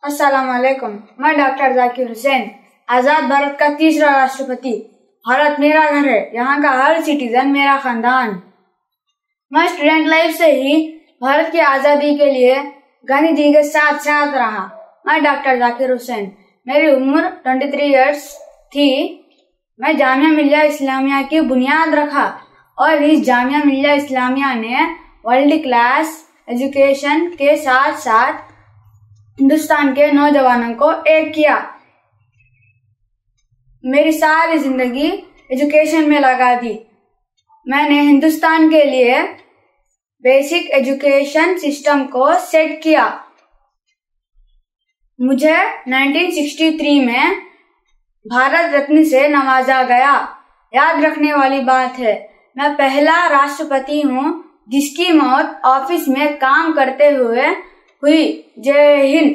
अस्सलाम वालेकुम। मैं डॉक्टर ज़ाकिर हुसैन, आज़ाद भारत का तीसरा राष्ट्रपति। भारत मेरा घर है, यहाँ का हर सिटीजन मेरा खानदान। मैं स्टूडेंट लाइफ से ही भारत की आज़ादी के लिए गांधी जी के साथ साथ रहा। मैं डॉक्टर ज़ाकिर हुसैन, मेरी उम्र 23 इयर्स थी। मैं जामिया मिलिया इस्लामिया की बुनियाद रखा और इस जामिया मिलिया इस्लामिया ने वर्ल्ड क्लास एजुकेशन के साथ साथ हिंदुस्तान के नौजवानों को एक किया। मेरी सारी जिंदगी एजुकेशन में लगा दी। मैंने हिंदुस्तान के लिए बेसिक एजुकेशन सिस्टम को सेट किया। मुझे 1963 में भारत रत्न से नवाजा गया। याद रखने वाली बात है, मैं पहला राष्ट्रपति हूँ जिसकी मौत ऑफिस में काम करते हुए हुई। जय हिंद।